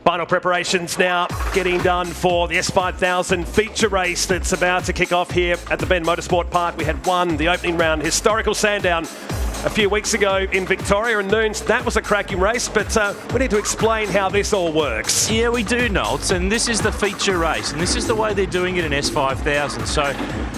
Final preparations now getting done for the S5000 feature race that's about to kick off here at the Ben Motorsport Park. We had won the opening round, historical Sandown, a few weeks ago in Victoria and Noons. That was a cracking race, but we need to explain how this all works. Yeah, we do, Nolts, and this is the feature race, and this is the way they're doing it in S5000. So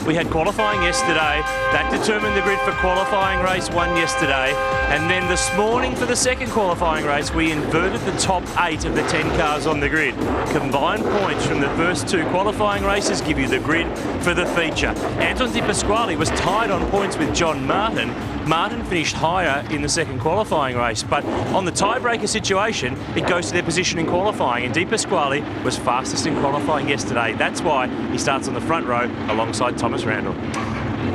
we had qualifying yesterday. That determined the grid for qualifying race 1 yesterday, and then this morning for the second qualifying race, we inverted the top 8 of the 10 cars on the grid. Combined points from the first 2 qualifying races give you the grid for the feature. Anton Di Pasquale was tied on points with John Martin. Martin finished higher in the second qualifying race, but on the tiebreaker situation, it goes to their position in qualifying, and Di Pasquale was fastest in qualifying yesterday. That's why he starts on the front row alongside Thomas Randall.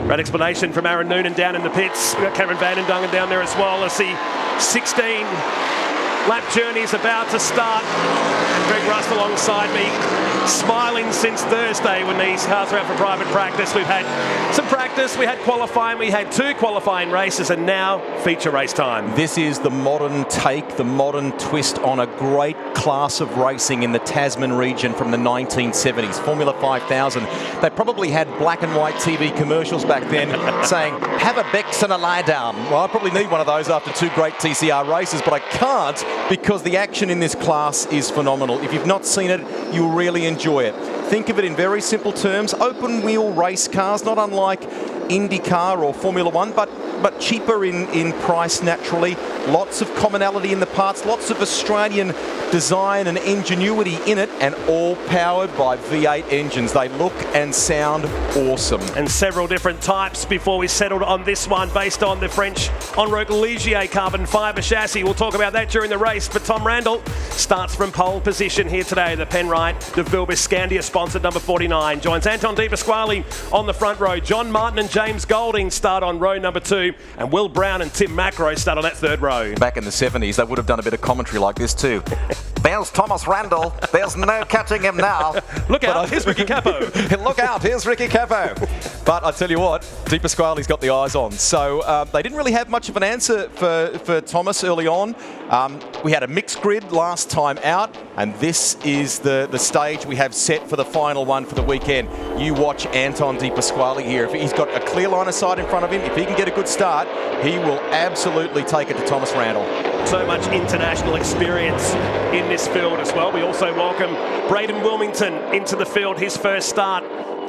Great explanation from Aaron Noonan down in the pits. We've got Cameron Vandendungen down there as well as the 16-lap journey is about to start. And Greg Rust alongside me, smiling since Thursday when these cars are out for private practice. We've had some practice, we had qualifying, we had 2 qualifying races, and now feature race time. This is the modern take, the modern twist on a great class of racing in the Tasman region from the 1970s. Formula 5000. They probably had black and white TV commercials back then saying, have a Bex and a lie down. Well, I probably need one of those after 2 great TCR races, but I can't because the action in this class is phenomenal. If you've not seen it, you'll really enjoy it. Think of it in very simple terms. Open wheel race cars, not unlike IndyCar or Formula 1, but cheaper in price naturally. Lots of commonality in the parts, lots of Australian design and ingenuity in it, and all powered by V8 engines. They look and sound awesome. And several different types before we settled on this one based on the French Enroque Ligier carbon fibre chassis. We'll talk about that during the race, but Tom Randall starts from pole position here today. The Penrite de Vilbiscandia sponsored number 49 joins Anton Di Pasquale on the front row. John Martin and James Golding start on row number 2, and Will Brown and Tim Macro start on that 3rd row. Back in the 70s, they would have done a bit of commentary like this too. There's Thomas Randall. There's no catching him now. Look out, here's Ricky Capo. Look out, here's Ricky Capo. But I tell you what, Di Pasquale's got the eyes on. So they didn't really have much of an answer for Thomas early on. We had a mixed grid last time out, and this is the stage we have set for the final one for the weekend. You watch Anton Di Pasquale here. If he's got a clear line of sight in front of him, if he can get a good start, he will absolutely take it to Thomas Randall. So much international experience in this field as well. We also welcome Braden Wilmington into the field, his first start.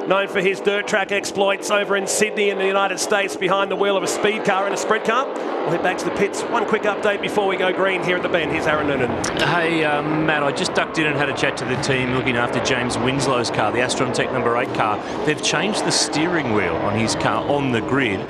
Known for his dirt track exploits over in Sydney in the United States behind the wheel of a speed car and a sprint car. We'll head back to the pits. One quick update before we go green here at the bend. Here's Aaron Noonan. Hey, Matt, I just ducked in and had a chat to the team looking after James Winslow's car, the Astron Tech number 8 car. They've changed the steering wheel on his car on the grid.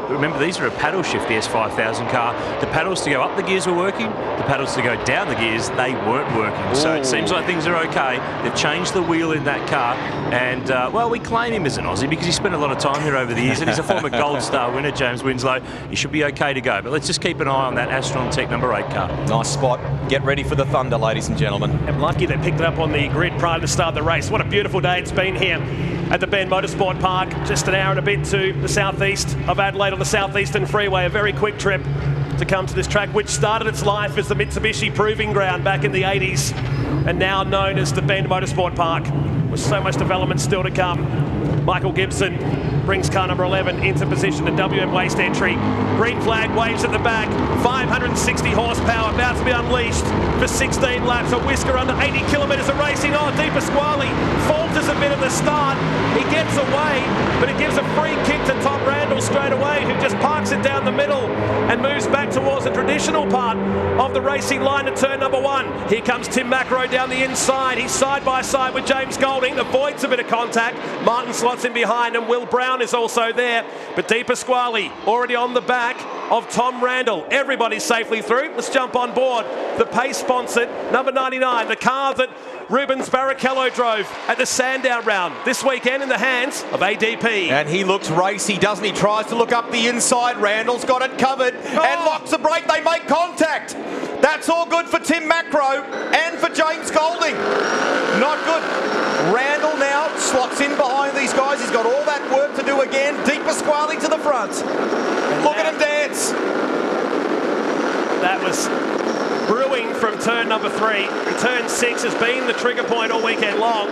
Remember, these are a paddle shift, the S5000 car. The paddles to go up the gears were working. The paddles to go down the gears, they weren't working. Ooh. So it seems like things are okay. They've changed the wheel in that car, and well, we claim him as an Aussie because he spent a lot of time here over the years, and he's a former Gold Star winner, James Winslow. He should be okay to go, but let's just keep an eye on that Astron Tech number 8 car. Nice spot. Get ready for the thunder, ladies and gentlemen. I'm lucky they picked it up on the grid prior to start the race. What a beautiful day it's been here at the Ben Motorsport Park. Just an hour and a bit to the southeast of Adelaide on the Southeastern Freeway. A very quick trip to come to this track, which started its life as the Mitsubishi Proving Ground back in the 80s and now known as the Ben Motorsport Park, with so much development still to come. Michael Gibson brings car number 11 into position at WM Waste Entry. Green flag waves at the back. 560 horsepower about to be unleashed for 16 laps. A whisker under 80 kilometres of racing. Oh, Di Pasquale falters a bit at the start. He gets away, but it gives a free kick to Tom Randall straight away, who just parks it down the middle and moves back towards the traditional part of the racing line to turn number 1. Here comes Tim Macro down the inside. He's side by side with James Golding. Avoids a bit of contact. Martin slots in behind, and Will Brown is also there. But Di Pasquale already on the back of Tom Randall. Everybody's safely through. Let's jump on board the Pace-sponsored number 99, the car that Rubens Barrichello drove at the Sandown round this weekend in the hands of ADP. And he looks racy, doesn't he? Tries to look up the inside. Randall's got it covered and locks the brake. They make contact. That's all good for Tim Macro and for James Golding. Not good. Randall now slots in behind these guys. He's got all that work to do again. Di Pasquale to the front. Look at him dance. That was brewing from turn number 3. Turn 6 has been the trigger point all weekend long.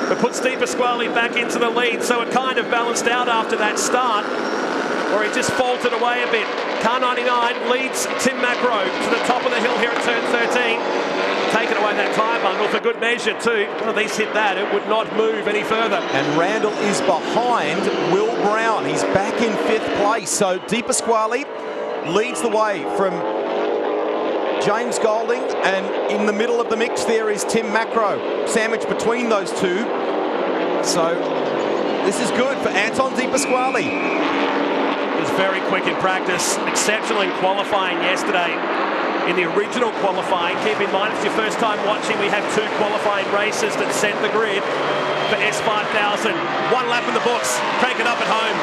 But puts Di Pasquale back into the lead, so it kind of balanced out after that start, or he just faltered away a bit. Car 99 leads Tim Macro to the top of the hill here at turn 13. Taking away that tyre bundle for good measure too. One of these hit that, it would not move any further. And Randall is behind Will Brown. He's back in 5th place. So Di Pasquale leads the way from James Golding, and in the middle of the mix there is Tim Macro, sandwiched between those two. So this is good for Anton Di Pasquale. He was very quick in practice, exceptional in qualifying yesterday. In the original qualifying, keep in mind, if it's your first time watching, we have 2 qualifying races that set the grid for S5000. 1 lap in the books, crank it up at home.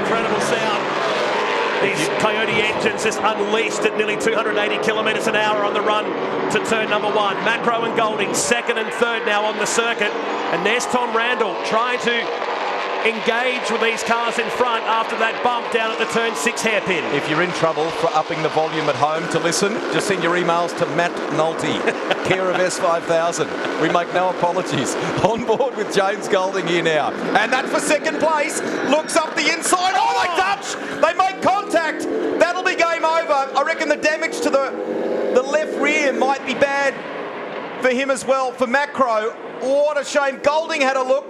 Incredible sound. These Coyote engines just unleashed at nearly 280 kilometres an hour on the run to turn number 1. Macro and Golding, 2nd and 3rd now on the circuit. And there's Tom Randall trying to engage with these cars in front after that bump down at the turn 6 hairpin. If you're in trouble for upping the volume at home to listen, just send your emails to Matt Nolte, care of S5000. We make no apologies. On board with James Golding here now. And that for 2nd place. Looks up the inside. Oh, they touch! They make contact. That'll be game over. I reckon the damage to the left rear might be bad for him as well. For Macro, what a shame. Golding had a look.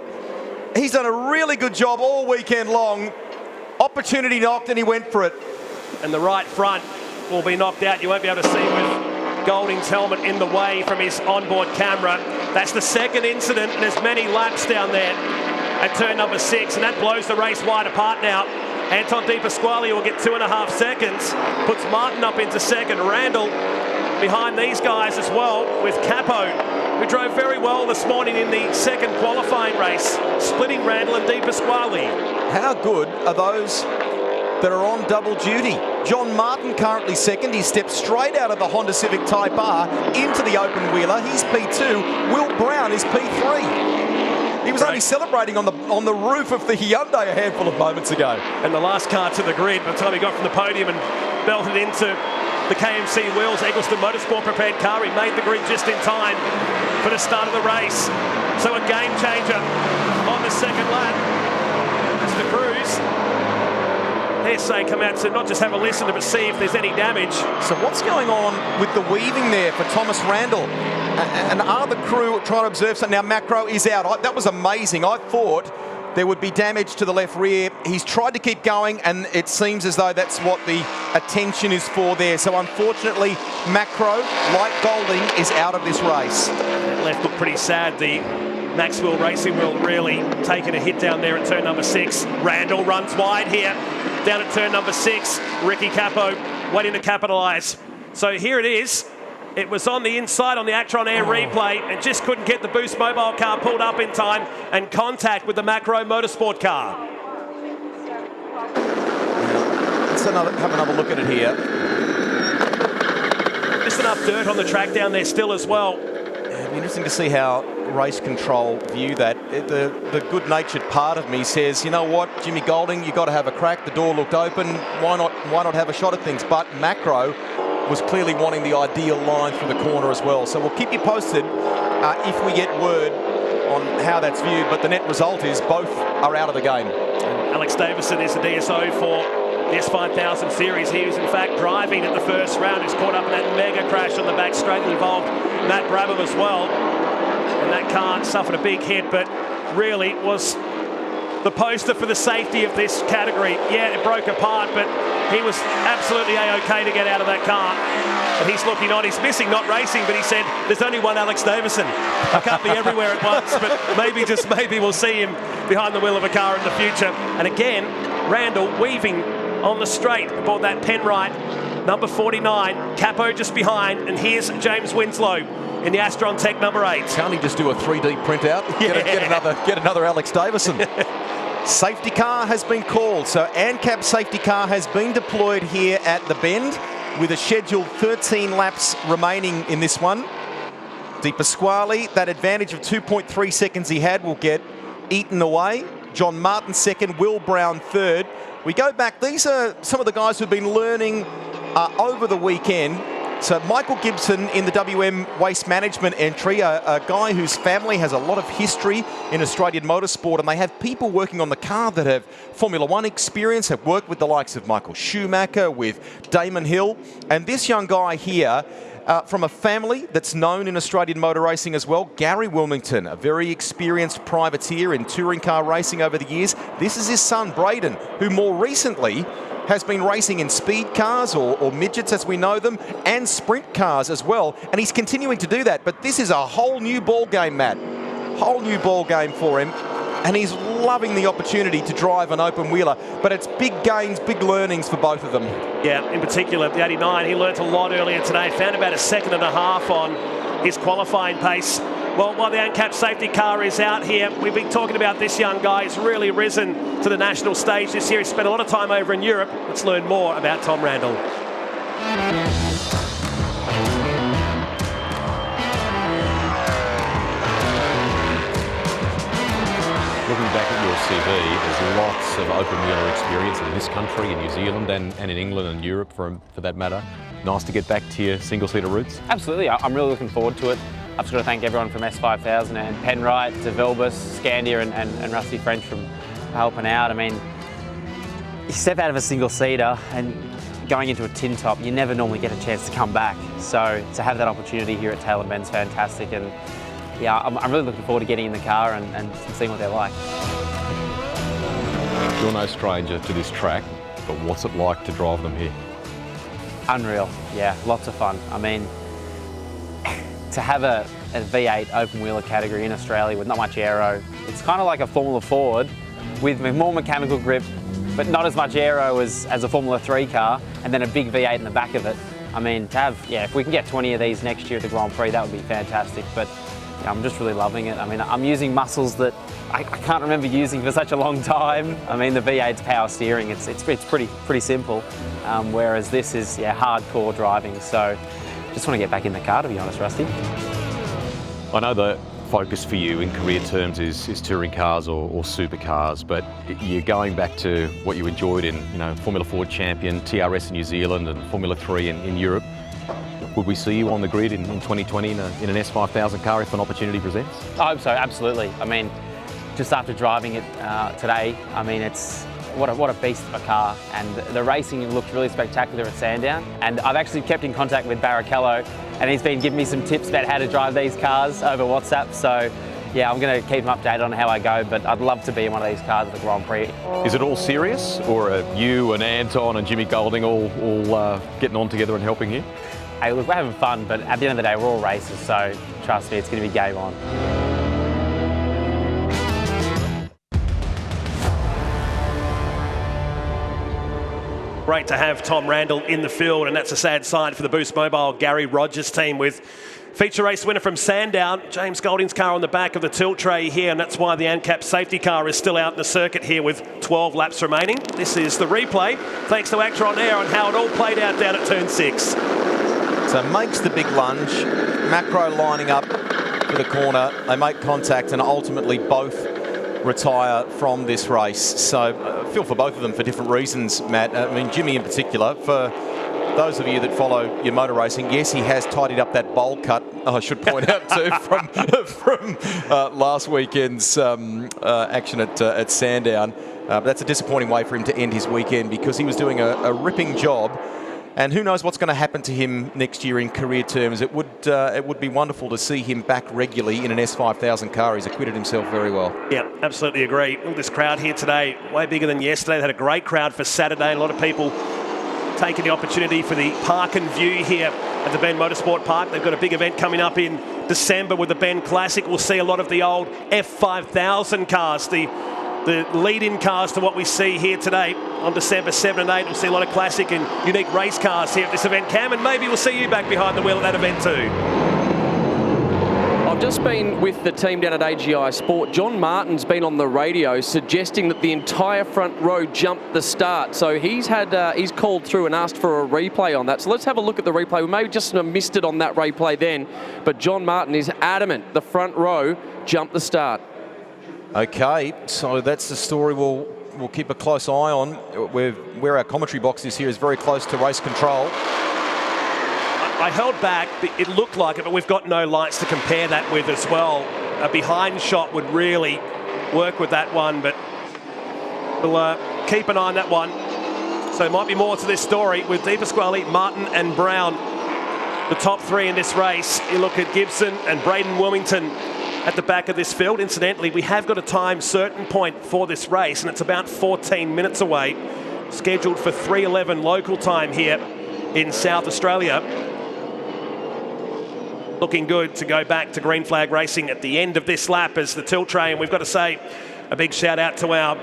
He's done a really good job all weekend long. Opportunity knocked and he went for it. And the right front will be knocked out. You won't be able to see with Golding's helmet in the way from his onboard camera. That's the 2nd incident, and there's many laps down there at turn number 6, and that blows the race wide apart now. Anton Di Pasquale will get 2.5 seconds, puts Martin up into 2nd. Randall behind these guys as well with Capo, who drove very well this morning in the 2nd qualifying race, splitting Randall and Di Pasquale. How good are those that are on double duty? John Martin currently 2nd. He stepped straight out of the Honda Civic Type R into the open wheeler. He's P2. Will Brown is P3. He was only celebrating on the roof of the Hyundai a handful of moments ago. And the last car to the grid, by the time he got from the podium and belted into the KMC wheels, Eggleston Motorsport prepared car, he made the grid just in time for the start of the race. So a game changer on the 2nd lap. Mr. Cruz, they're saying come out to not just have a listen, but see if there's any damage. So what's going on with the weaving there for Thomas Randall? And are the crew trying to observe something? Now Macro is out. That was amazing. I thought there would be damage to the left rear. He's tried to keep going, and it seems as though that's what the attention is for there. So unfortunately, Macro, like Golding, is out of this race. That left looked pretty sad. The Maxwell Racing Wheel really taking a hit down there at turn number 6. Randall runs wide here, down at turn number 6. Ricky Capo waiting to capitalise. So here it is. It was on the inside on the Actron Air replay and just couldn't get the Boost mobile car pulled up in time and contact with the Macro Motorsport car. Let's have another look at it here. Just enough dirt on the track down there still as well. It'd be interesting to see how race control view that. The good-natured part of me says, you know what, Jimmy Golding, you got to have a crack. The door looked open. Why not have a shot at things? But Macro was clearly wanting the ideal line through the corner as well. So we'll keep you posted if we get word on how that's viewed. But the net result is both are out of the game. Alex Davison is the DSO for the S5000 series. He was in fact driving at the first round. He's caught up in that mega crash on the back straight that involved Matt Brabham as well. And that car suffered a big hit, but really was the poster for the safety of this category. Yeah, it broke apart, but he was absolutely A-OK to get out of that car. And he's looking on. He's missing, not racing, but he said, there's only one Alex Davison. I can't be everywhere at once, but maybe, just maybe, we'll see him behind the wheel of a car in the future. And again, Randall weaving on the straight aboard that Penrite, number 49. Capo just behind, and here's James Winslow in the Astron Tech number 8. Can't he just do a 3D printout? Yeah. Get another Alex Davison. Safety car has been called. So ANCAP safety car has been deployed here at the bend with a scheduled 13 laps remaining in this one. Di Pasquale, that advantage of 2.3 seconds he had will get eaten away. John Martin second, Will Brown third. We go back, these are some of the guys who've been learning over the weekend. So Michael Gibson in the WM Waste Management entry, a guy whose family has a lot of history in Australian motorsport, and they have people working on the car that have Formula One experience, have worked with the likes of Michael Schumacher, with Damon Hill. And this young guy here, from a family that's known in Australian motor racing as well, Gary Wilmington, a very experienced privateer in touring car racing over the years. This is his son, Braden, who more recently has been racing in speed cars or midgets as we know them, and sprint cars as well, and he's continuing to do that. But this is a whole new ball game, Matt. Whole new ball game for him, and he's loving the opportunity to drive an open wheeler. But it's big gains, big learnings for both of them. Yeah, in particular, the 89, he learnt a lot earlier today, found about a second and a half on his qualifying pace. Well, while the ANCAP safety car is out here, we've been talking about this young guy. He's really risen to the national stage this year. He's spent a lot of time over in Europe. Let's learn more about Tom Randall. Looking back at your CV, there's lots of open wheeler experience in this country, in New Zealand and in England and Europe for that matter. Nice to get back to your single-seater roots. Absolutely, I'm really looking forward to it. I've just got to thank everyone from S5000 and Penrite to Vilbus, Scandia and Rusty French for helping out. I mean, you step out of a single-seater and going into a tin top, you never normally get a chance to come back. So to have that opportunity here at Taylor Ben's fantastic, and yeah, I'm really looking forward to getting in the car and seeing what they're like. You're no stranger to this track, but what's it like to drive them here? Unreal, yeah, lots of fun. I mean, to have a V8 open wheeler category in Australia with not much aero, it's kind of like a Formula Ford with more mechanical grip, but not as much aero as a Formula 3 car, and then a big V8 in the back of it. I mean, to have, yeah, if we can get 20 of these next year at the Grand Prix, that would be fantastic. But yeah, I'm just really loving it. I mean, I'm using muscles that I can't remember using for such a long time. I mean, the V8's power steering, it's pretty simple, whereas this is, yeah, hardcore driving. So just want to get back in the car, to be honest, Rusty. I know the focus for you in career terms is touring cars or supercars, but you're going back to what you enjoyed in, you know, Formula Ford champion, TRS in New Zealand and Formula 3 in Europe. Would we see you on the grid in 2020 in an S5000 car if an opportunity presents? I hope so, absolutely. I mean, just after driving it today, I mean, it's what a beast of a car, and the racing looked really spectacular at Sandown. And I've actually kept in contact with Barrichello, and he's been giving me some tips about how to drive these cars over WhatsApp. So yeah, I'm going to keep him updated on how I go, but I'd love to be in one of these cars at the Grand Prix. Is it all serious, or are you and Anton and Jimmy Golding all getting on together and helping you? Hey, look, we're having fun, but at the end of the day, we're all racers, so trust me, it's going to be game on. Great to have Tom Randall in the field, and that's a sad sign for the Boost Mobile Gary Rogers team with feature race winner from Sandown, James Golding's car on the back of the tilt tray here, and that's why the ANCAP safety car is still out in the circuit here with 12 laps remaining. This is the replay, thanks to Actor on Air, on how it all played out down at turn 6. So makes the big lunge, Macro lining up for the corner, they make contact and ultimately both retire from this race. So I feel for both of them for different reasons, Matt. I mean, Jimmy in particular, for those of you that follow your motor racing, yes, he has tidied up that bowl cut, I should point out too, from last weekend's action at Sandown. But that's a disappointing way for him to end his weekend because he was doing a ripping job. And who knows what's going to happen to him next year in career terms. It would be wonderful to see him back regularly in an S5000 car. He's acquitted himself very well. Yeah, absolutely agree. Look, this crowd here today, way bigger than yesterday. They had a great crowd for Saturday. A lot of people taking the opportunity for the park and view here at the Ben Motorsport Park. They've got a big event coming up in December with the Ben Classic. We'll see a lot of the old F5000 cars, the lead-in cars to what we see here today on December 7 and 8. We'll see a lot of classic and unique race cars here at this event, Cam, and maybe we'll see you back behind the wheel at that event too. I've just been with the team down at AGI Sport. John Martin's been on the radio suggesting that the entire front row jumped the start. So he's called through and asked for a replay on that. So let's have a look at the replay. We may just have missed it on that replay then, but John Martin is adamant the front row jumped the start. Okay, so that's the story we'll keep a close eye on. Where our commentary box is here is very close to race control. I held back, it looked like it, but we've got no lights to compare that with as well. A behind shot would really work with that one, but we'll keep an eye on that one. So there might be more to this story with De Pasquale, Martin and Brown, the top three in this race. You look at Gibson and Braden Wilmington at the back of this field. Incidentally, we have got a time certain point for this race, and it's about 14 minutes away, scheduled for 3:11 local time here in South Australia. Looking good to go back to green flag racing at the end of this lap as the tilt train. We've got to say a big shout out to our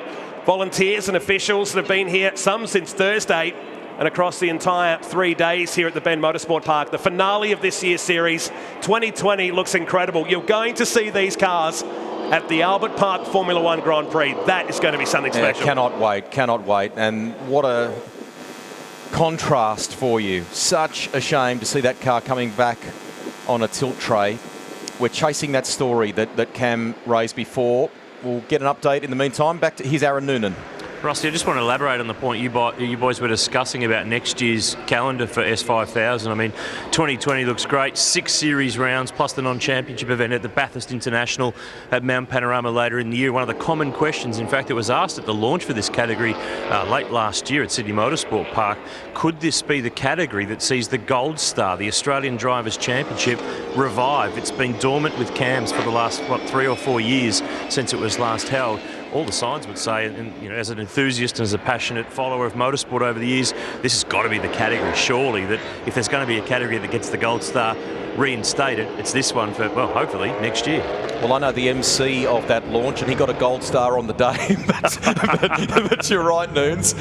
volunteers and officials that have been here, some since Thursday and across the entire 3 days here at the Bend Motorsport Park. The finale of this year's series, 2020, looks incredible. You're going to see these cars at the Albert Park Formula One Grand Prix. That is going to be something special. Cannot wait. And what a contrast for you. Such a shame to see that car coming back on a tilt tray. We're chasing that story that Cam raised before. We'll get an update in the meantime. Back to here's Aaron Noonan. Rusty, I just want to elaborate on the point you boys were discussing about next year's calendar for S5000. I mean, 2020 looks great. 6 series rounds plus the non-championship event at the Bathurst International at Mount Panorama later in the year. One of the common questions, in fact, that was asked at the launch for this category late last year at Sydney Motorsport Park, could this be the category that sees the Gold Star, the Australian Drivers' Championship, revive? It's been dormant with CAMS for the last, 3 or 4 years since it was last held. All the signs would say, and as an enthusiast and as a passionate follower of motorsport over the years, this has got to be the category, surely, that if there's going to be a category that gets the Gold Star reinstated, it's this one for, well, hopefully next year. Well, I know the MC of that launch, and he got a Gold Star on the day, but you're right, Noons.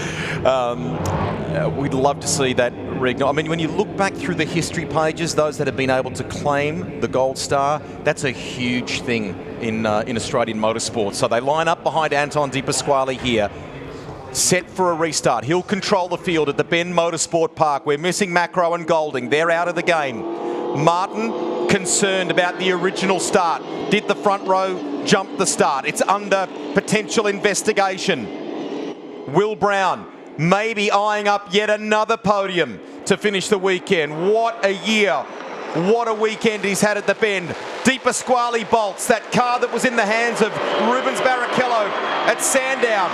We'd love to see that reignite. I mean, when you look back through the history pages, those that have been able to claim the Gold Star, that's a huge thing in Australian motorsport. So they line up behind Anton De Pasquale here, set for a restart. He'll control the field at the Bend Motorsport Park. We're missing Macro and Golding. They're out of the game. Martin, concerned about the original start. Did the front row jump the start? It's under potential investigation. Will Brown maybe eyeing up yet another podium to finish the weekend. What a year. What a weekend he's had at the Bend. De Pasquale bolts, that car that was in the hands of Rubens Barrichello at Sandown.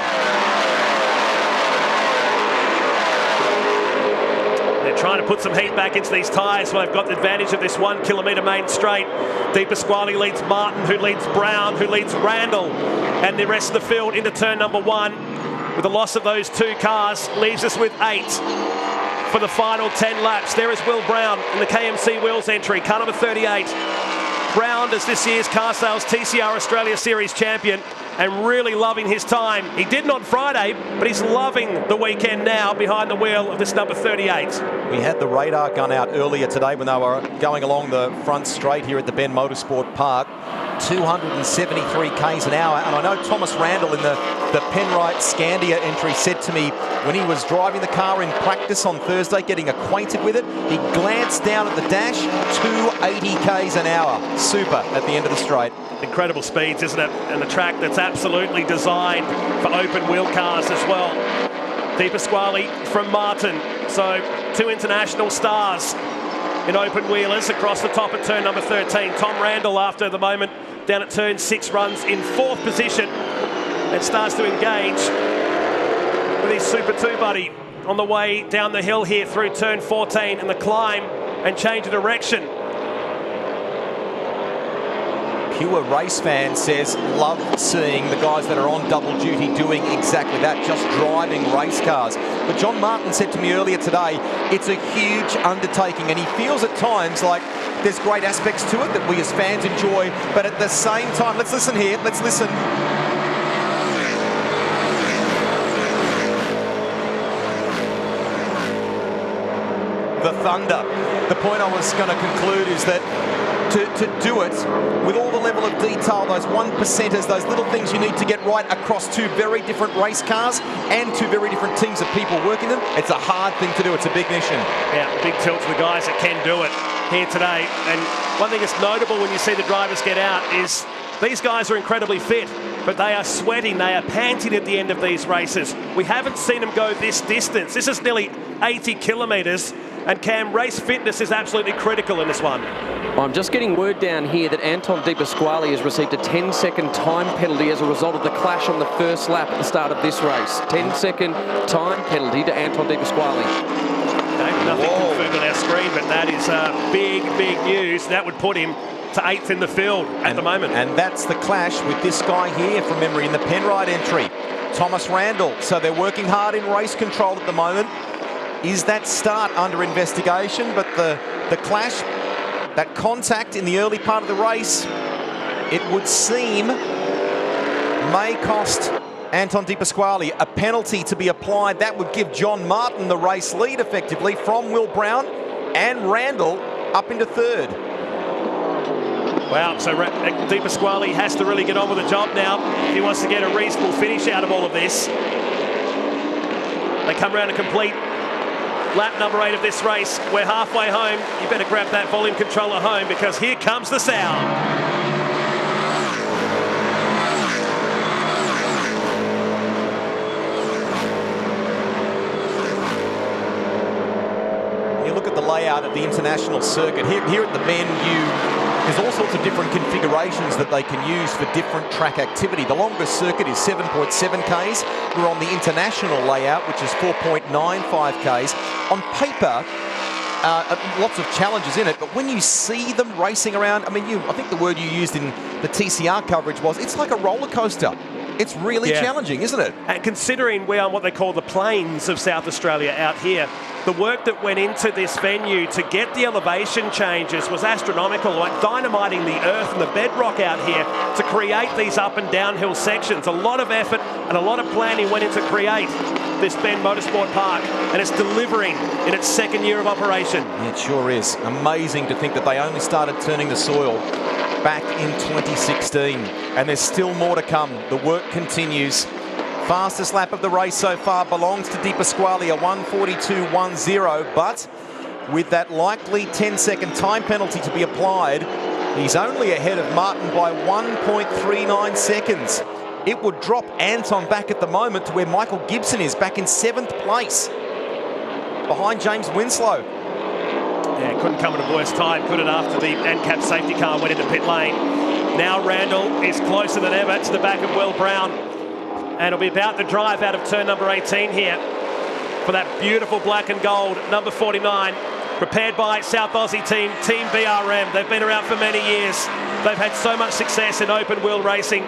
They're trying to put some heat back into these tyres. Well, they've got the advantage of this 1 kilometre main straight. De Pasquale leads Martin, who leads Brown, who leads Randall, and the rest of the field into turn number 1. With the loss of those 2 cars, leaves us with 8 for the final 10 laps. There is Will Brown in the KMC Wheels entry, car number 38. Brown is this year's Car Sales TCR Australia Series champion and really loving his time. He didn't on Friday, but he's loving the weekend now behind the wheel of this number 38. We had the radar gun out earlier today when they were going along the front straight here at the Bend Motorsport Park. 273 k's an hour, and I know Thomas Randall in the Penrite Scandia entry said to me when he was driving the car in practice on Thursday, getting acquainted with it, he glanced down at the dash, 280 k's an hour. Super at the end of the straight. Incredible speeds, isn't it? And a track that's absolutely designed for open wheel cars as well. De Pasquale from Martin, so 2 international stars in open wheelers across the top at turn number 13. Tom Randall, after the moment, down at turn 6, runs in 4th position and starts to engage with his Super 2 buddy on the way down the hill here through turn 14 and the climb and change of direction. Pure race fan says, love seeing the guys that are on double duty doing exactly that, just driving race cars. But John Martin said to me earlier today, it's a huge undertaking, and he feels at times like there's great aspects to it that we as fans enjoy, but at the same time, let's listen here, let's listen. The thunder. The point I was going to conclude is that to do it with all the level of detail, those 1%ers, those little things you need to get right across 2 very different race cars and 2 very different teams of people working them, it's a hard thing to do. It's a big mission. Yeah, big tilt to the guys that can do it here today. And one thing that's notable when you see the drivers get out is These guys are incredibly fit, but they are sweating, they are panting at the end of these races. We haven't seen them go this distance. This is nearly 80 kilometres, and Cam, race fitness is absolutely critical in this one. I'm just getting word down here that Anton De Pasquale has received a 10-second time penalty as a result of the clash on the first lap at the start of this race. 10-second time penalty to Anton De Pasquale. Okay, nothing confirmed on our screen, but that is big, big news. That would put him to 8th in the field at the moment. And that's the clash with this guy here from memory in the Penrite entry, Thomas Randall. So they're working hard in race control at the moment. Is that start under investigation? But the clash, that contact in the early part of the race, it would seem may cost Anton De Pasquale a penalty to be applied. That would give John Martin the race lead effectively from Will Brown and Randall up into 3rd. Wow, so De Pasquale has to really get on with the job now if he wants to get a reasonable finish out of all of this. They come around to complete lap number 8 of this race. We're halfway home. You better grab that volume controller home, because here comes the sound. You look at the layout of the international circuit. Here at the Bend, there's all sorts of different configurations that they can use for different track activity. The longest circuit is 7.7 Ks. We're on the international layout, which is 4.95 Ks. On paper, lots of challenges in it, but when you see them racing around, I mean, I think the word you used in the TCR coverage was, it's like a roller coaster. It's really challenging, isn't it? And considering we are on what they call the plains of South Australia out here, the work that went into this venue to get the elevation changes was astronomical, like dynamiting the earth and the bedrock out here to create these up and downhill sections. A lot of effort and a lot of planning went into create this Bend Motorsport Park, and it's delivering in its 2nd year of operation. It sure is. Amazing to think that they only started turning the soil back in 2016, and there's still more to come. The work continues. Fastest lap of the race so far belongs to De Pasquale, a 1:42.10, but with that likely 10-second time penalty to be applied, he's only ahead of Martin by 1.39 seconds. It would drop Anton back at the moment to where Michael Gibson is, back in 7th place, behind James Winslow. Yeah, couldn't come at a worse time, could it, after the ANCAP safety car went into pit lane. Now Randall is closer than ever to the back of Will Brown, and it'll be about the drive out of turn number 18 here for that beautiful black and gold number 49, prepared by South Aussie team, Team BRM. They've been around for many years. They've had so much success in open wheel racing.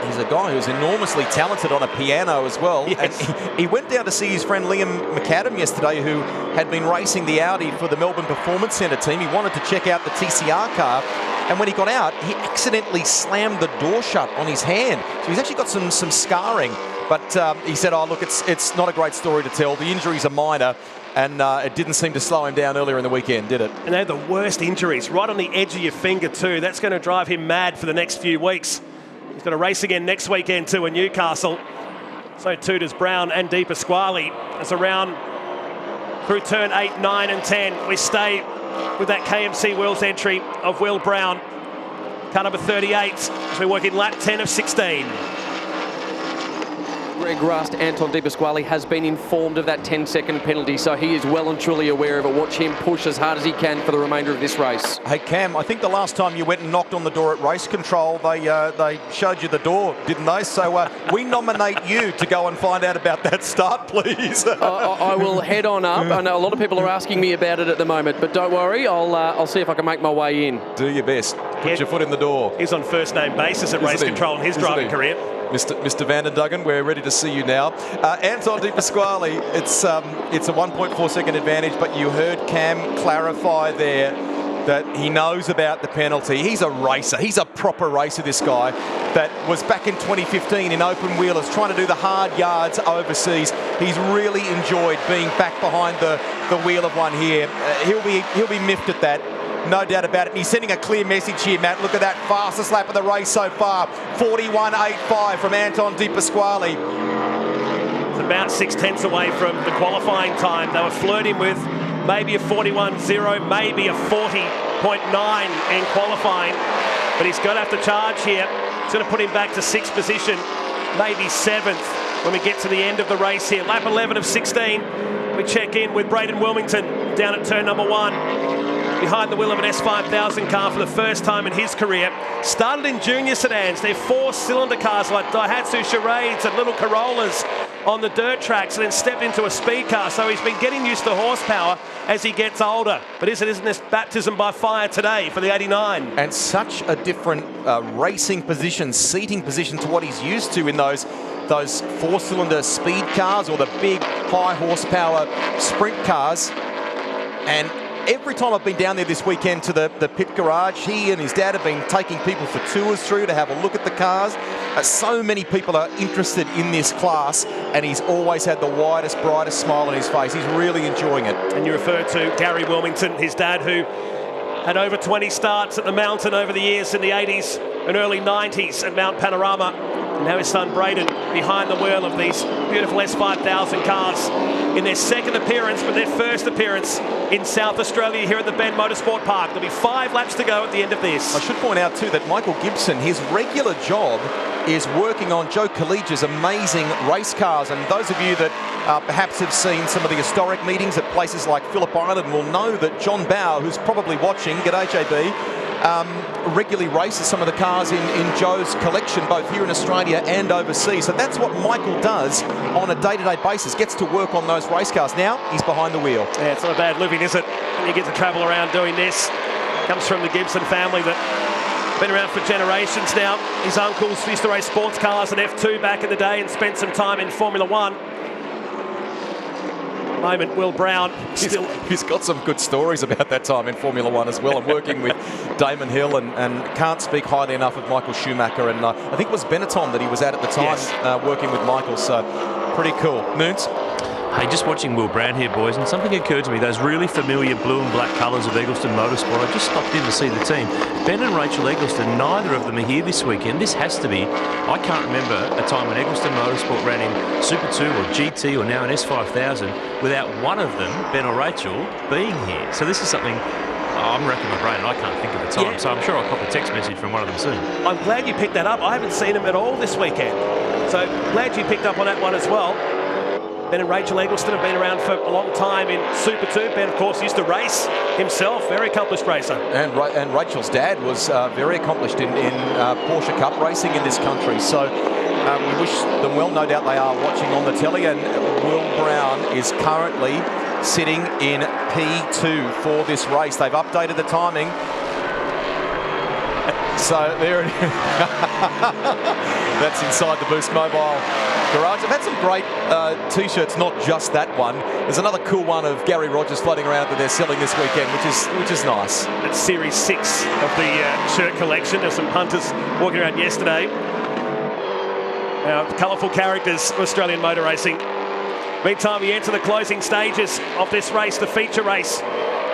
He's a guy who's enormously talented on a piano as well. Yes. And he went down to see his friend Liam McAdam yesterday, who had been racing the Audi for the Melbourne Performance Centre team. He wanted to check out the TCR car, and when he got out, he accidentally slammed the door shut on his hand. So he's actually got some scarring. But he said, oh, look, it's not a great story to tell. The injuries are minor, and it didn't seem to slow him down earlier in the weekend, did it? And they're the worst injuries, right on the edge of your finger too. That's going to drive him mad for the next few weeks. He's going to race again next weekend too in Newcastle. So too does Brown and De Pasquale. As around through turn 8, 9 and 10, we stay with that KMC Wheels entry of Will Brown. Car number 38, as we work in lap 10 of 16. Greg Rust, Anton De Pasquale has been informed of that 10-second penalty, so he is well and truly aware of it. Watch him push as hard as he can for the remainder of this race. Hey Cam, I think the last time you went and knocked on the door at Race Control, they showed you the door, didn't they? So we nominate you to go and find out about that start, please. I will head on up. I know a lot of people are asking me about it at the moment, but don't worry, I'll see if I can make my way in. Do your best. Put your foot in the door. He's on first name basis at Race Control in his driving career. Mr. Van den Duggan, we're ready to see you now. Anton De Pasquale, it's a 1.4 second advantage, but you heard Cam clarify there that he knows about the penalty. He's a racer. He's a proper racer, this guy, that was back in 2015 in open wheelers, trying to do the hard yards overseas. He's really enjoyed being back behind the wheel of one here. He'll be miffed at that. No doubt about it. And he's sending a clear message here, Matt. Look at that fastest lap of the race so far. 41.85 from Anton De Pasquale. It's about 6/10 away from the qualifying time. They were flirting with maybe a 41.0, maybe a 40.9 in qualifying. but he's going to have to charge here. It's going to put him back to 6th position, maybe 7th when we get to the end of the race here. Lap 11 of 16. We check in with Braden Wilmington down at turn number 1. Behind the wheel of an S5000 car for the first time in his career. Started in junior sedans. They're 4-cylinder cars like Daihatsu Charades and little Corollas on the dirt tracks, and then stepped into a speed car. So he's been getting used to horsepower as he gets older. But isn't this baptism by fire today for the 89? And such a different racing position, seating position to what he's used to in those 4-cylinder speed cars or the big high horsepower sprint cars. And every time I've been down there this weekend to the pit garage, he and his dad have been taking people for tours through to have a look at the cars. So many people are interested in this class, and he's always had the widest, brightest smile on his face. He's really enjoying it. And you refer to Gary Wilmington, his dad, who had over 20 starts at the mountain over the years in the 80s and early 90s at Mount Panorama. And now his son Braden behind the wheel of these beautiful S5000 cars in their second appearance, but their first appearance in South Australia here at the Bend Motorsport Park. There'll be 5 laps to go at the end of this. I should point out too that Michael Gibson, his regular job is working on Joe Collegia's amazing race cars. And those of you that perhaps have seen some of the historic meetings at places like Phillip Island will know that John Bow, who's probably watching, g'day JB, regularly races some of the cars in Joe's collection, both here in Australia and overseas. So that's what Michael does on a day-to-day basis, gets to work on those race cars. Now he's behind the wheel. Yeah, it's not a bad living, is it? When you get to travel around doing this. Comes from the Gibson family that been around for generations now. His uncles used to race sports cars and F2 back in the day and spent some time in Formula 1. Moment, Will Brown still... He's got some good stories about that time in Formula 1 as well, and working with Damon Hill, and can't speak highly enough of Michael Schumacher, and I think it was Benetton that he was at the time, yes. Working with Michael, so pretty cool. Moons? Hey, just watching Will Brown here, boys, and something occurred to me. Those really familiar blue and black colours of Eggleston Motorsport. I just stopped in to see the team. Ben and Rachel Eggleston, neither of them are here this weekend. This has to be, I can't remember a time when Eggleston Motorsport ran in Super 2 or GT or now an S5000 without one of them, Ben or Rachel, being here. So this is something I'm racking my brain and I can't think of a time. Yeah. So I'm sure I'll cop a text message from one of them soon. I'm glad you picked that up. I haven't seen them at all this weekend. So glad you picked up on that one as well. Ben and Rachel Eggleston have been around for a long time in Super 2. Ben, of course, used to race himself. Very accomplished racer. And Rachel's dad was very accomplished in Porsche Cup racing in this country. So we wish them well. No doubt they are watching on the telly. And Will Brown is currently sitting in P2 for this race. They've updated the timing. So there it is. That's inside the Boost Mobile garage. I've had some great t-shirts, not just that one. There's another cool one of Gary Rogers floating around that they're selling this weekend, which is nice. It's Series 6 of the shirt collection. There's some punters walking around yesterday. Colourful characters of Australian motor racing. Meantime, we enter the closing stages of this race, the feature race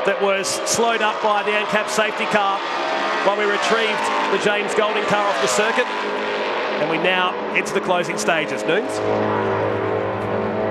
that was slowed up by the ANCAP safety car while we retrieved the James Golding car off the circuit. And we now enter the closing stages. Nunes?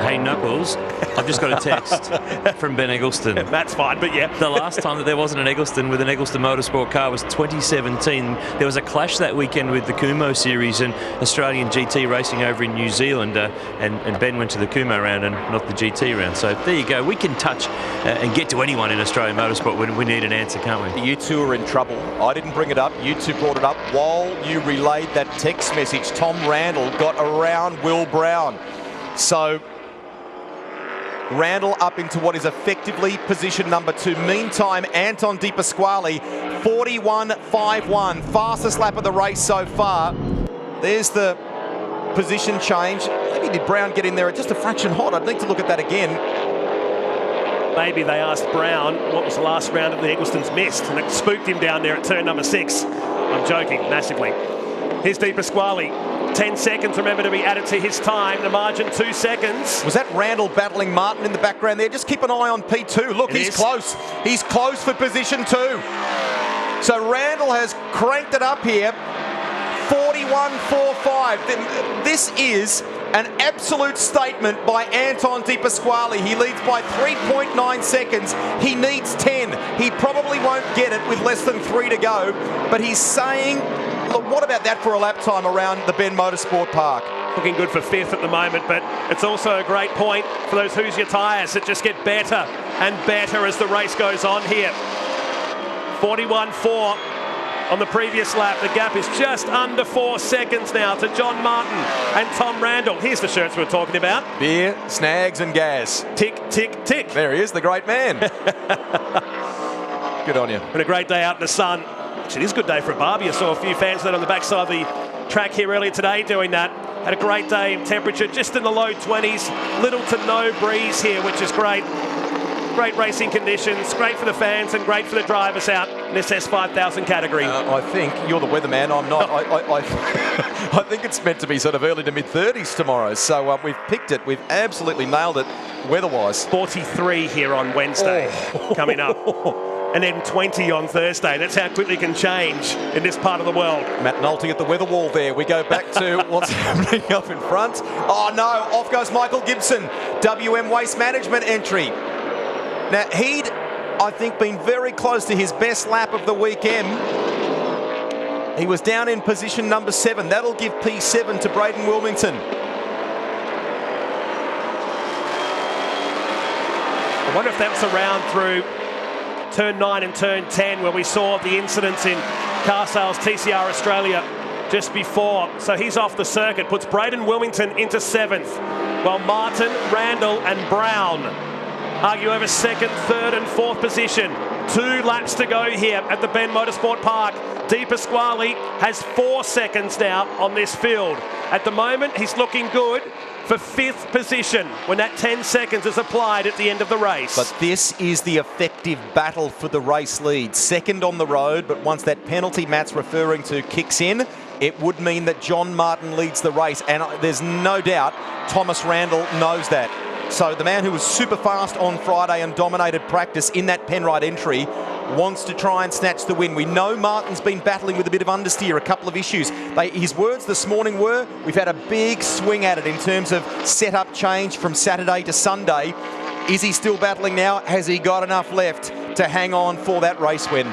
Hey, Knuckles, I've just got a text from Ben Eggleston. That's fine, but yeah. The last time that there wasn't an Eggleston with an Eggleston Motorsport car was 2017. There was a clash that weekend with the Kumo Series and Australian GT racing over in New Zealand, and Ben went to the Kumo round and not the GT round. So there you go. We can touch and get to anyone in Australian motorsport when we need an answer, can't we? You two are in trouble. I didn't bring it up. You two brought it up. While you relayed that text message, Tom Randall got around Will Brown. So Randall up into what is effectively position number 2. Meantime, Anton De Pasquale, 41.51, fastest lap of the race so far. There's the position change. Maybe did Brown get in there at just a fraction hot? I'd need to look at that again. Maybe they asked Brown what was the last round that the Egglestons missed, and it spooked him down there at turn number 6. I'm joking massively. Here's De Pasquale. 10 seconds, remember, to be added to his time. The margin, 2 seconds. Was that Randall battling Martin in the background there? Just keep an eye on P2. Look, he's close. He's close for position 2. So Randall has cranked it up here. 41.45. This is An absolute statement by Anton De Pasquale. He leads by 3.9 seconds. He needs 10. He probably won't get it with less than 3 to go, but he's saying, look, what about that for a lap time around the Ben Motorsport Park? Looking good for 5th at the moment, but it's also a great point for those Hoosier tyres that just get better and better as the race goes on here. 41.4 on the previous lap. The gap is just under 4 seconds now to John Martin and Tom Randall. Here's the shirts we were talking about. Beer, snags and gas. Tick, tick, tick. There he is, the great man. Good on you. Been a great day out in the sun. Actually, it is a good day for a barbie. I saw a few fans on the backside of the track here earlier today doing that. Had a great day. Temperature just in the low 20s. Little to no breeze here, which is great. Great racing conditions, great for the fans and great for the drivers out in this S5000 category. I think you're the weatherman. I'm not. I think it's meant to be sort of early to mid-30s tomorrow. So we've picked it. We've absolutely nailed it weather-wise. 43 here on Wednesday coming up. And then 20 on Thursday. That's how quickly it can change in this part of the world. Matt Nolte at the weather wall there. We go back to what's happening up in front. Oh no, off goes Michael Gibson. WM Waste Management entry. Now, he'd, I think, been very close to his best lap of the weekend. He was down in position number 7. That'll give P7 to Braden Wilmington. I wonder if that's around through turn 9 and turn 10 where we saw the incidents in Car Sales TCR Australia just before. So he's off the circuit, puts Braden Wilmington into 7th, while Martin, Randall and Brown argue over 2nd, 3rd and 4th position. 2 laps to go here at the Ben Motorsport Park. De Pasquale has 4 seconds now on this field. At the moment, he's looking good for 5th position when that 10 seconds is applied at the end of the race. But this is the effective battle for the race lead. 2nd on the road, but once that penalty Matt's referring to kicks in, it would mean that John Martin leads the race. And there's no doubt Thomas Randall knows that. So the man who was super fast on Friday and dominated practice in that Penrite entry wants to try and snatch the win. We know Martin's been battling with a bit of understeer, a couple of issues. His words this morning were, we've had a big swing at it in terms of setup change from Saturday to Sunday. Is he still battling now? Has he got enough left to hang on for that race win?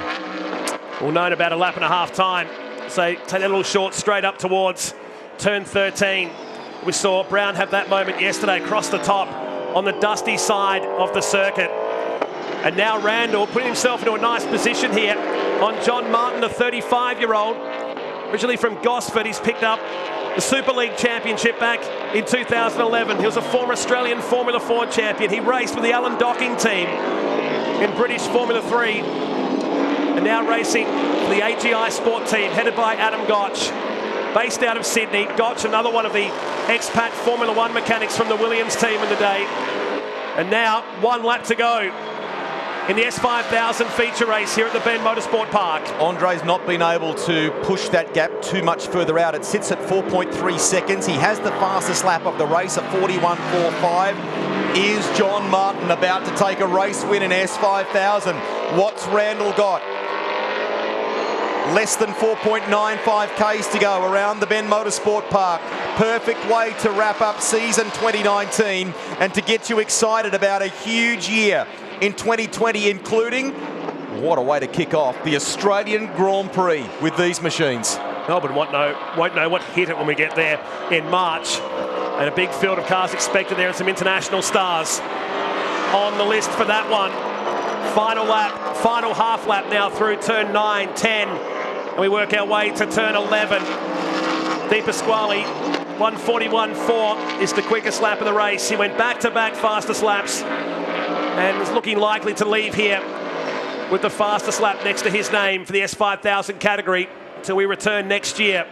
We'll know in about a lap and a half time. So take that little short straight up towards turn 13. We saw Brown have that moment yesterday, across the top on the dusty side of the circuit. And now Randall putting himself into a nice position here on John Martin, the 35-year-old. Originally from Gosford, he's picked up the Super League Championship back in 2011. He was a former Australian Formula 4 champion. He raced with the Alan Docking team in British Formula 3. And now racing for the AGI Sport team, headed by Adam Gotch. Based out of Sydney. Gotch, another one of the expat Formula 1 mechanics from the Williams team in the day. And now 1 lap to go in the S5000 feature race here at the Ben Motorsport Park. Andre's not been able to push that gap too much further out. It sits at 4.3 seconds. He has the fastest lap of the race, a 41.45. Is John Martin about to take a race win in S5000? What's Randall got? Less than 4.95 Ks to go around the Ben Motorsport Park. Perfect way to wrap up season 2019 and to get you excited about a huge year in 2020, including, what a way to kick off, the Australian Grand Prix with these machines. Melbourne won't know what hit it when we get there in March. And a big field of cars expected there and some international stars on the list for that one. Final lap, final half lap now through turn 9, 10. And we work our way to turn 11. De Pasquale, 1:41.4 is the quickest lap of the race. He went back-to-back fastest laps and is looking likely to leave here with the fastest lap next to his name for the S5000 category until we return next year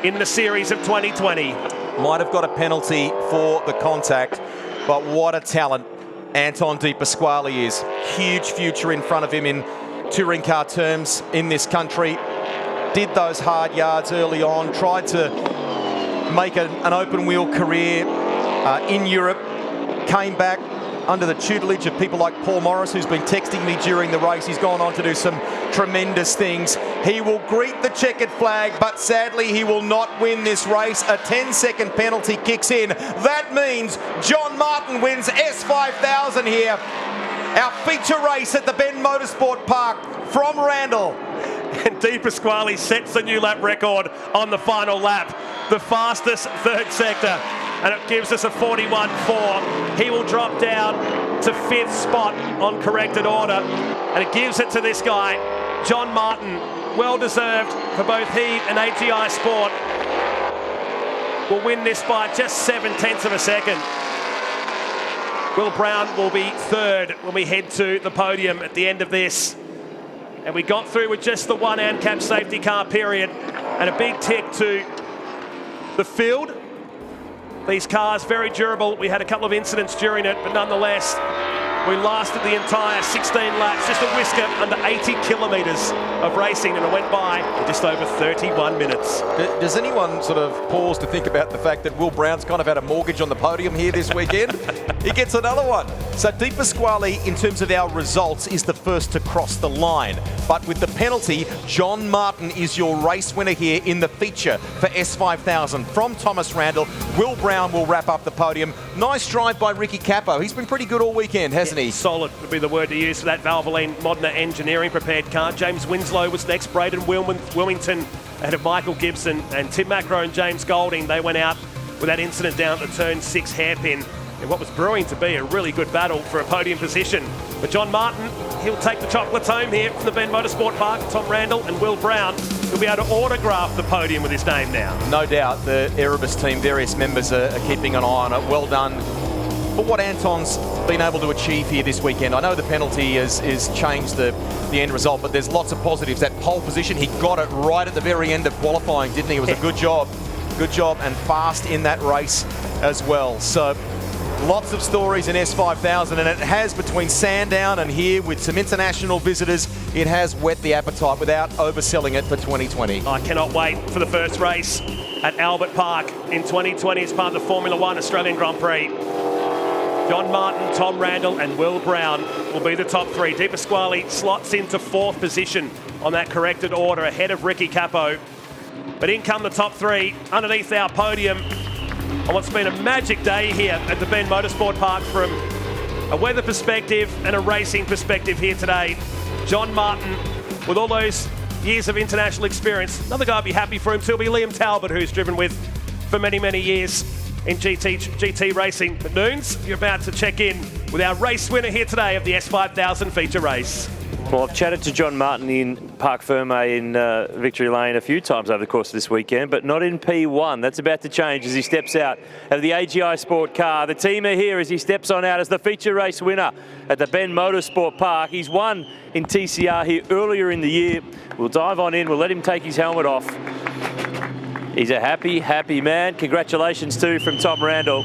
in the series of 2020. Might have got a penalty for the contact, but what a talent Anton De Pasquale is. Huge future in front of him in touring car terms in this country. Did those hard yards early on, tried to make an open wheel career in Europe, came back under the tutelage of people like Paul Morris, who's been texting me during the race. He's gone on to do some tremendous things. He will greet the checkered flag, but sadly he will not win this race. A 10-second penalty kicks in. That means John Martin wins S5000 here. Our feature race at the Bend Motorsport Park from Randall. And Di Pasquale sets a new lap record on the final lap. The fastest third sector. And it gives us a 41.4. He will drop down to 5th spot on corrected order. And it gives it to this guy, John Martin. Well deserved for both he and AGI Sport. Will win this by just 0.7 of a second. Will Brown will be third when we head to the podium at the end of this. And we got through with just the one ANCAP safety car period. And a big tick to the field. These cars very durable. We had a couple of incidents during it, but nonetheless, we lasted the entire 16 laps, just a whisker under 80 kilometres of racing, and it went by in just over 31 minutes. Does anyone sort of pause to think about the fact that Will Brown's kind of had a mortgage on the podium here this weekend? He gets another one. So Di Pasquale, in terms of our results, is the first to cross the line. But with the penalty, John Martin is your race winner here in the feature for S5000. From Thomas Randall, Will Brown will wrap up the podium. Nice drive by Ricky Capo. He's been pretty good all weekend, hasn't he? Solid would be the word to use for that Valvoline Modena Engineering prepared car. James Winslow was next. Braden Wilmington ahead of Michael Gibson, and Tim Macro and James Golding, they went out with that incident down at the turn 6 hairpin in what was brewing to be a really good battle for a podium position. But John Martin, he'll take the chocolates home here from the Bend Motorsport Park. Tom Randall and Will Brown will be able to autograph the podium with his name now. No doubt the Erebus team, various members are keeping an eye on it. Well done for what Anton's been able to achieve here this weekend. I know the penalty has changed the end result, but there's lots of positives. That pole position, he got it right at the very end of qualifying, didn't he? It was a good job. Good job, and fast in that race as well. So lots of stories in S5000, and it has, between Sandown and here with some international visitors, it has whet the appetite without overselling it for 2020. I cannot wait for the first race at Albert Park in 2020 as part of the Formula One Australian Grand Prix. John Martin, Tom Randall and Will Brown will be the top three. Di Pasquale slots into 4th position on that corrected order ahead of Ricky Capo. But in come the top three underneath our podium on what's been a magic day here at the Bend Motorsport Park from a weather perspective and a racing perspective here today. John Martin, with all those years of international experience. Another guy I'd be happy for him too will be Liam Talbot, who's driven with for many, many years in GT racing. But Noons, you're about to check in with our race winner here today of the S5000 feature race. Well, I've chatted to John Martin in Parc Ferme in Victory Lane a few times over the course of this weekend, but not in P1. That's about to change as he steps out of the AGI Sport car. The team are here as he steps on out as the feature race winner at the Bend Motorsport Park. He's won in TCR here earlier in the year. We'll dive on in. We'll let him take his helmet off. He's a happy, happy man. Congratulations too from Tom Randall.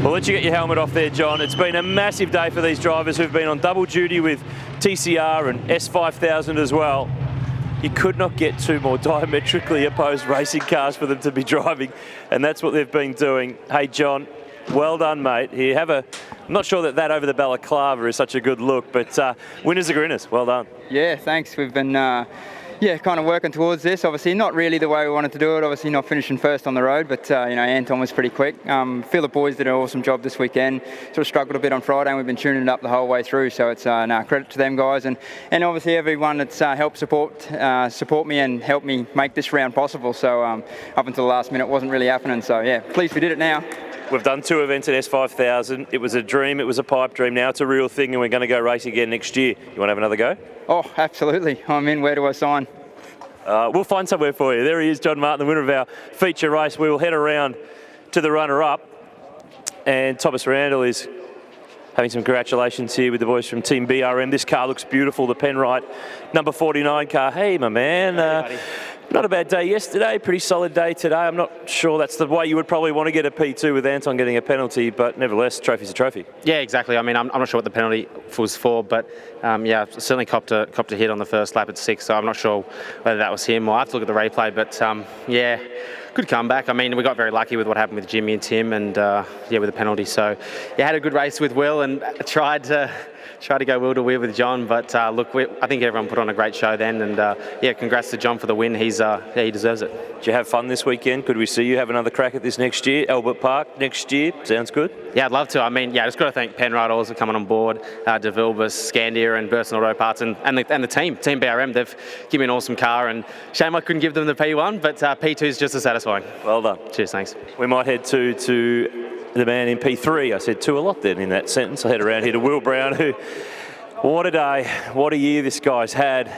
We'll let you get your helmet off there, John. It's been a massive day for these drivers who've been on double duty with TCR and S5000 as well. You could not get two more diametrically opposed racing cars for them to be driving, and that's what they've been doing. Hey, John, well done, mate. Here, have a... I'm not sure that over the balaclava is such a good look, but winners are grinners. Well done. Yeah, thanks. We've been... kind of working towards this. Obviously, not really the way we wanted to do it. Obviously, not finishing first on the road, but Anton was pretty quick. Feel the boys did an awesome job this weekend. Sort of struggled a bit on Friday, and we've been tuning it up the whole way through. So it's credit to them guys, and obviously everyone that's helped support me and helped me make this round possible. So up until the last minute, it wasn't really happening. So yeah, pleased we did it now. We've done 2 events at S5000. It was a dream, it was a pipe dream. Now it's a real thing, and we're going to go race again next year. You want to have another go? Oh, absolutely. I'm in. Where do I sign? We'll find somewhere for you. There he is, John Martin, the winner of our feature race. We will head around to the runner-up. And Thomas Randall is having some congratulations here with the boys from Team BRM. This car looks beautiful, the Penrite number 49 car. Hey, my man. Hey, not a bad day yesterday, pretty solid day today. I'm not sure that's the way you would probably want to get a P2 with Anton getting a penalty, but nevertheless, trophy's a trophy. Yeah, exactly. I mean, I'm not sure what the penalty was for, but yeah, certainly copped a hit on the first lap at 6, so I'm not sure whether that was him or I have to look at the replay, but yeah, good comeback. I mean, we got very lucky with what happened with Jimmy and Tim, and with the penalty. So, had a good race with Will, and tried to go wheel to wheel with John. But look, I think everyone put on a great show then, and congrats to John for the win. He deserves it. Did you have fun this weekend? Could we see you have another crack at this next year? Albert Park next year? Sounds good. Yeah, I'd love to. I mean, just got to thank Penrite also coming on board, DeVilbus, Scandia, and Burson Auto Parts, and the team BRM. They've given me an awesome car, and shame I couldn't give them the P1, but P2 is just as satisfying. Well done. Cheers, thanks. We might head to the man in P3. I said two a lot then in that sentence. I head around here to Will Brown, who, what a day, what a year this guy's had.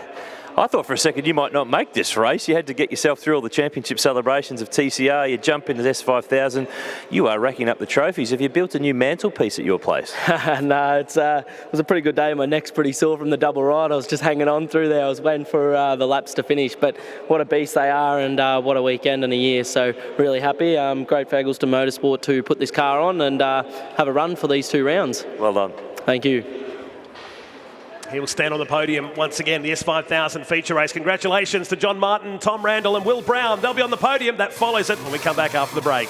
I thought for a second you might not make this race. You had to get yourself through all the championship celebrations of TCR. You jump into the S5000. You are racking up the trophies. Have you built a new mantelpiece at your place? No, it was a pretty good day. My neck's pretty sore from the double ride. I was just hanging on through there. I was waiting for the laps to finish. But what a beast they are, and what a weekend and a year. So really happy. Great for Eggleston Motorsport to put this car on and have a run for these 2 rounds. Well done. Thank you. He will stand on the podium once again, the S5000 feature race. Congratulations to John Martin, Tom Randall and Will Brown. They'll be on the podium. That follows it when we come back after the break.